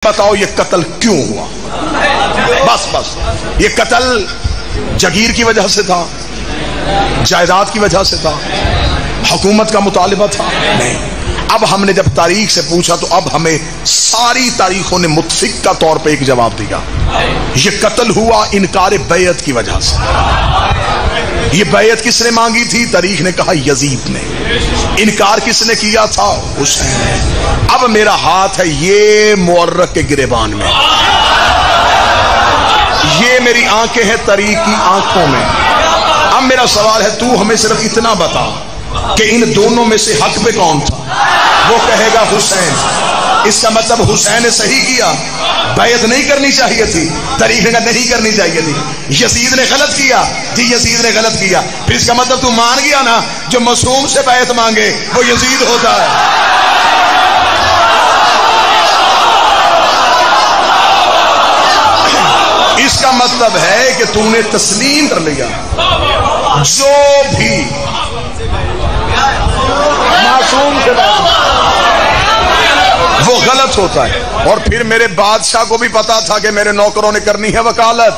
बताओ ये कत्ल क्यों हुआ? बस ये कत्ल जगीर की वजह से था, जायदाद की वजह से था, हुकूमत का मुतालिबा था? नहीं। अब हमने जब तारीख से पूछा तो अब हमें सारी तारीखों ने मुत्फिक का तौर पे एक जवाब दिया, ये कत्ल हुआ इनकार बैयत की वजह से। ये बैयत किसने मांगी थी? तारीख ने कहा यजीद ने। इनकार किसने किया था? हुसैन। अब मेरा हाथ है ये मुअर्रख के गिरेबान में, ये मेरी आंखें हैं तारीख की आंखों में। अब मेरा सवाल है, तू हमें सिर्फ इतना बता कि इन दोनों में से हक पे कौन था? वो कहेगा हुसैन। इसका मतलब हुसैन ने सही किया, बैयत नहीं करनी चाहिए थी, तारीख ने नहीं करनी चाहिए थी। यजीद ने गलत किया जी, यजीद ने गलत किया। फिर इसका मतलब तू मान गया ना, जो मासूम से बैयत मांगे वो यजीद होता है। इसका मतलब है कि तूने तस्लीम कर लिया जो भी मासूम से वो गलत होता है। और फिर मेरे बादशाह को भी पता था कि मेरे नौकरों ने करनी है वकालत।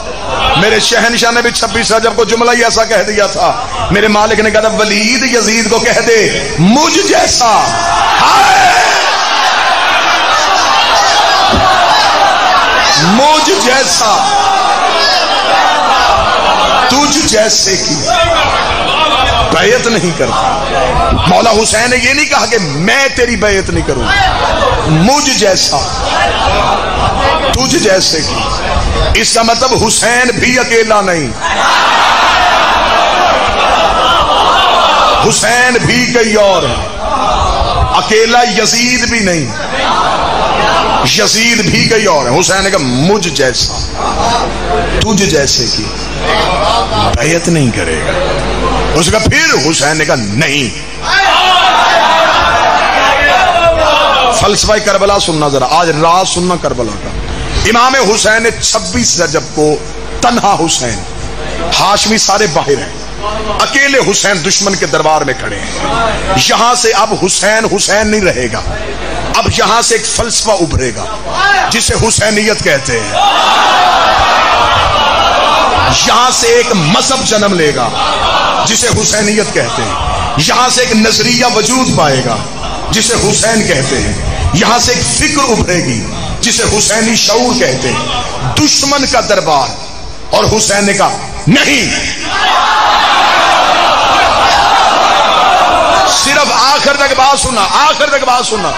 मेरे शहनशाह ने भी 26 रजब को जुमला ही ऐसा कह दिया था। मेरे मालिक ने कहा वलीद यजीद को कह दे मुझ जैसा मुझ जैसा तुझ जैसे की बैयत नहीं करता। मौला हुसैन ने ये नहीं कहा कि मैं तेरी बैयत नहीं करूंगा, मुझ जैसा तुझ जैसे की। इसका मतलब हुसैन भी अकेला नहीं, हुसैन भी कई और है, अकेला यजीद भी नहीं, यजीद भी कई और है। हुसैन ने कहा मुझ जैसा तुझ जैसे की बैयत नहीं करेगा। उसका फिर हुसैन ने कहा नहीं। फलसफा करबला सुनना जरा, आज राज सुनना करबला का। इमाम हुसैन ने 26 रजब को तन्हा हुसैन, हाशमी सारे बाहर हैं, अकेले हुसैन दुश्मन के दरबार में खड़े हैं। यहां से अब हुसैन हुसैन नहीं रहेगा, अब यहां से एक फलसफा उभरेगा जिसे हुसैनियत कहते हैं। यहां से एक मजहब जन्म लेगा जिसे हुसैनियत कहते हैं। यहां से एक नजरिया वजूद पाएगा जिसे हुसैन कहते हैं। यहां से एक फिक्र उभरेगी जिसे हुसैनी शऊर कहते हैं। दुश्मन का दरबार, और हुसैन ने कहा नहीं। सिर्फ आखिर तक बात सुनना, आखिर तक बात सुनना।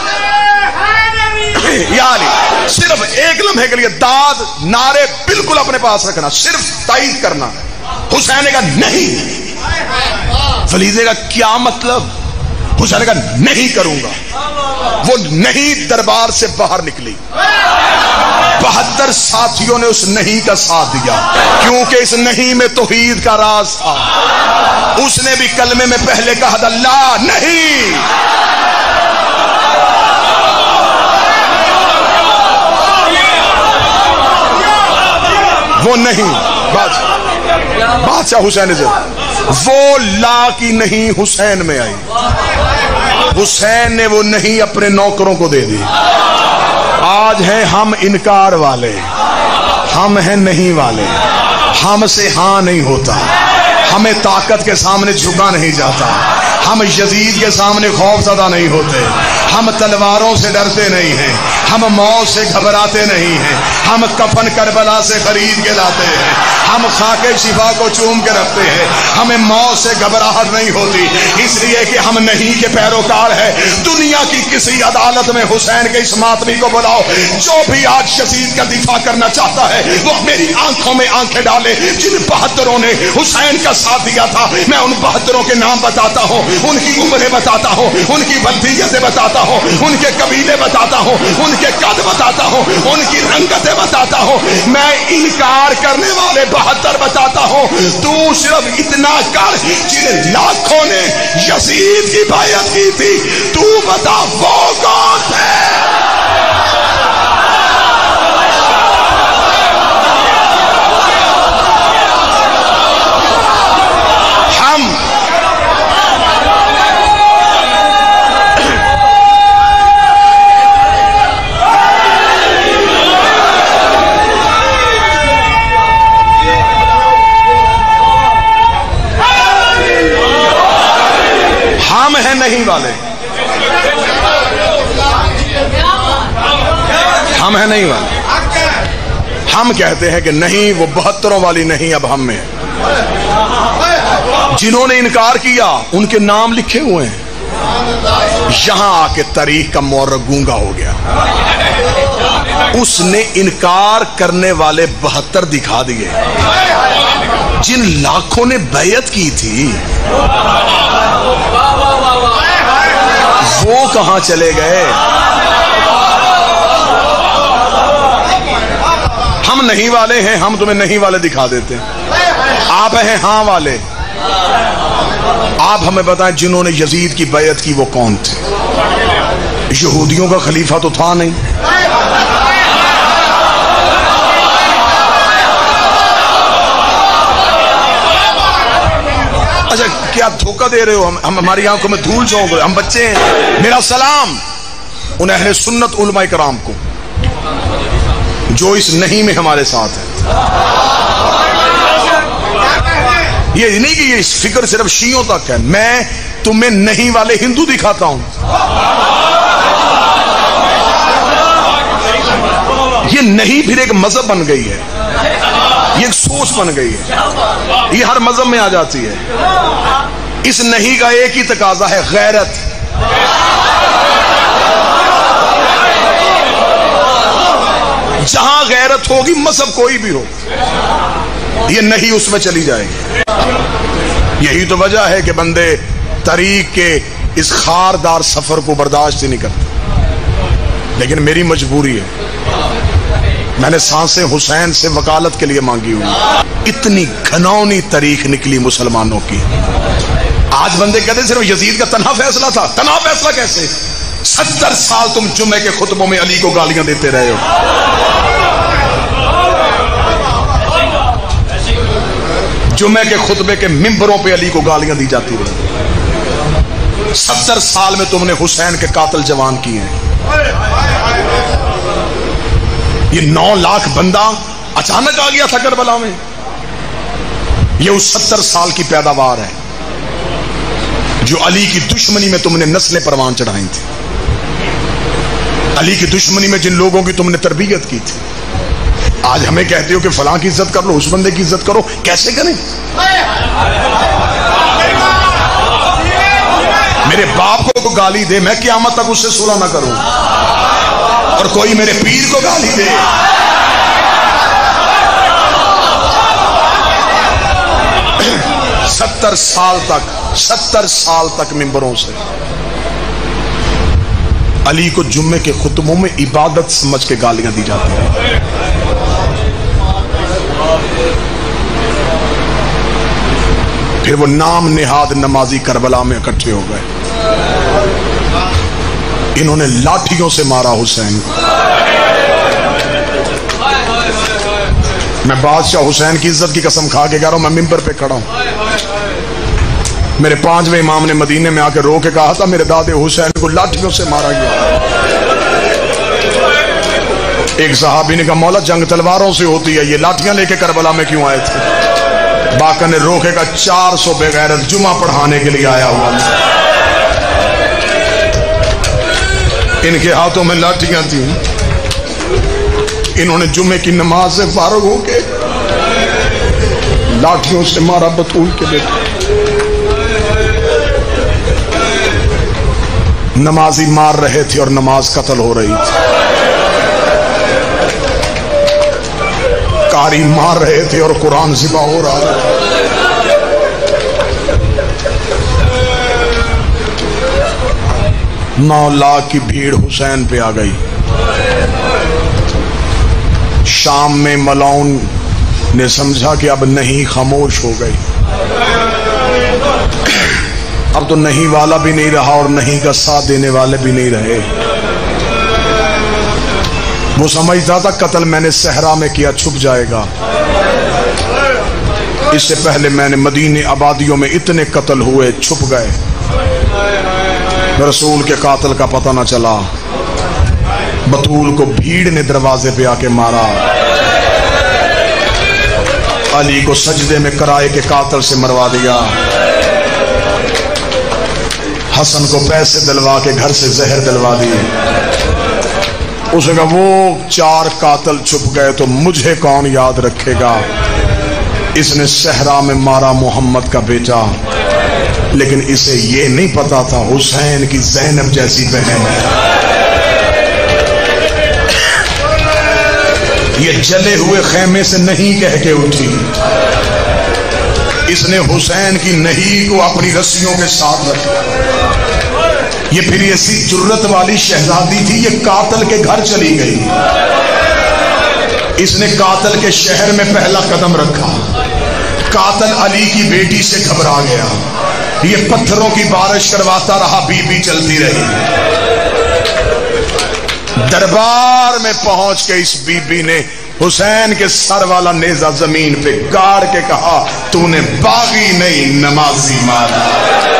यानी सिर्फ एक लम्हे के लिए दाद नारे बिल्कुल अपने पास रखना, सिर्फ तायीद करना। हुसैन ने कहा नहीं। वलीद ने कहा क्या मतलब? हुसैन ने कहा नहीं करूंगा। वो नहीं दरबार से बाहर निकली। 72 साथियों ने उस नहीं का साथ दिया, क्योंकि इस नहीं में तौहीद का राज था। उसने भी कलमे में पहले कहा अल्लाह नहीं। वो नहीं बादशाह हुसैन से वो ला की नहीं हुसैन में आई। हुसैन ने वो नहीं अपने नौकरों को दे दी। आज हैं हम इनकार वाले, हम हैं नहीं वाले। हमसे हां नहीं होता, हमें ताकत के सामने झुका नहीं जाता, हम यजीद के सामने खौफज़दा नहीं होते, हम तलवारों से डरते नहीं हैं, हम मौत से घबराते नहीं हैं, हम कफन करबला से खरीद के लाते हैं, हम खाके शिफा को चूम के रखते हैं, हमें मौत से घबराहट नहीं होती, इसलिए कि हम नहीं के पैरोकार है। दुनिया की किसी अदालत में हुसैन के इस मातमी को बुलाओ, जो भी आज यजीद का दिफा करना चाहता है वो मेरी आंखों में आंखें डाले। जिन बहादुरों ने हुसैन का साथ दिया था, मैं उन बहादुरों के नाम बताता हूँ, उनकी उम्रें बताता हूँ, उनकी वल्दियतें बताता हूँ, उनके कबीले बताता हूँ, उनके कद बताता हूँ, उनकी रंगतें बताता हूँ। मैं इनकार करने वाले 72 बताता हूँ। तू सिर्फ इतना कर, जिन लाखों ने यजीद की बैयत की थी, तू बता वो कौन है? नहीं वाले, हम हैं नहीं वाले। हम कहते हैं कि नहीं, वो 72 वाली नहीं, अब हम में है। जिन्होंने इनकार किया उनके नाम लिखे हुए हैं। यहां आके तारीख का मुअर्रिख गूंगा हो गया। उसने इनकार करने वाले 72 दिखा दिए। जिन लाखों ने बैयत की थी वो कहां चले गए? हम नहीं वाले हैं, हम तुम्हें नहीं वाले दिखा देते हैं। आप हैं हाँ वाले। आप हमें बताएं जिन्होंने यजीद की बैयत की वो कौन थे? यहूदियों का खलीफा तो था नहीं। अच्छा, क्या धोखा दे रहे हो? हम हमारी आंखों में धूल झोंक रहे, हम बच्चे हैं। मेरा सलाम उन अहले सुन्नत उलमा कराम को जो इस नहीं में हमारे साथ है। ये नहीं कि ये फिक्र सिर्फ शियों तक है। मैं तुम्हें नहीं वाले हिंदू दिखाता हूं। ये नहीं फिर एक मजहब बन गई है, ये एक सोच बन गई है, ये हर मजहब में आ जाती है। इस नहीं का एक ही तकाजा है, गैरत। जहां गैरत होगी, मजहब कोई भी हो, ये नहीं उसमें चली जाएगी। यही तो वजह है कि बंदे तरीक के इस खारदार सफर को बर्दाश्त ही नहीं करते। लेकिन मेरी मजबूरी है, मैंने सांसें हुसैन से वकालत के लिए मांगी हुई। इतनी घनौनी तारीख निकली मुसलमानों की। आज बंदे कहते सिर्फ यजीद का तन्हा फैसला था। तन्हा फैसला कैसे? 70 साल तुम जुम्मे के खुतबों में अली को गालियां देते रहे हो। जुम्मे के खुतबे के मिंबरों पे अली को गालियां दी जाती रही। 70 साल में तुमने हुसैन के कातिल जवान किए हैं। ये 9 लाख बंदा अचानक आ गया था करबला में। ये उस 70 साल की पैदावार है जो अली की दुश्मनी में तुमने नस्लें परवान चढ़ाई थी। अली की दुश्मनी में जिन लोगों की तुमने तरबियत की थी, आज हमें कहते हो कि फलां की इज्जत कर लो, उस बंदे की इज्जत करो। कैसे करें? मेरे बाप को गाली दे, मैं क़यामत तक उससे सुलह ना करूं, और कोई मेरे पीर को गाली दे। सत्तर साल तक मिंबरों से अली को जुम्मे के खुतबों में इबादत समझ के गालियां दी जाती हैं। फिर वो नाम निहाद नमाजी करबला में इकट्ठे हो गए। इन्होंने लाठियों से मारा हुसैन को। मैं बादशाह हुसैन की इज्जत की कसम खा के कह रहा हूं, मैं मिंबर पे खड़ा हूं। मेरे 5वें इमाम ने मदीने में आकर रो के कहा था, मेरे दादे हुसैन को लाठियों से मारा गया। एक सहाबी ने कहा, मौला जंग तलवारों से होती है, ये लाठियां लेके करबला में क्यों आए थे? बाकर ने रोके का 400 बेगैरत जुमा पढ़ाने के लिए आया हुआ, इनके हाथों में लाठियां थी। इन्होंने जुमे की नमाज से फारग होके लाठियों से मारा बतूल के बेटे। नमाजी मार रहे थे और नमाज कत्ल हो रही थी। कारी मार रहे थे और कुरान ज़िबा हो रहा था। 9 लाख की भीड़ हुसैन पे आ गई। शाम में मलाउन ने समझा कि अब नहीं, खामोश हो गई। अब तो नहीं वाला भी नहीं रहा और नहीं का साथ देने वाले भी नहीं रहे। वो समझता था कत्ल मैंने सहरा में किया, छुप जाएगा। इससे पहले मैंने मदीने आबादियों में इतने कत्ल हुए, छुप गए, रसूल के कातिल का पता न चला। बतूल को भीड़ ने दरवाजे पे आके मारा। अली को सजदे में कराए के कातिल से मरवा दिया। حسن کو پیسے دلوا کے گھر سے زہر دلوا دیے. اس نے کہا وہ 4 قاتل چھپ گئے تو مجھے کون یاد رکھے گا. اس نے صحرا میں مارا محمد کا بیٹا، لیکن اسے یہ نہیں پتا تھا حسین کی زینب جیسی بہن ہے. یہ جلے ہوئے خیمے سے نہیں کہہ کے اٹھی، اس نے حسین کی نہیں کو اپنی رسیوں کے ساتھ رکھا. یہ پھر ایسی جرت والی شہزادی تھی، یہ قاتل کے گھر چلی گئی. اس نے قاتل کے شہر میں پہلا قدم رکھا. قاتل علی کی بیٹی سے گھبرا گیا، یہ پتھروں کی بارش کرواتا رہا، بی بی چلتی رہی. دربار میں پہنچ کے اس بی بی نے حسین کے سر والا نیزہ زمین پہ گاڑ کے کہا تو نے باغی نہیں نمازی مارا.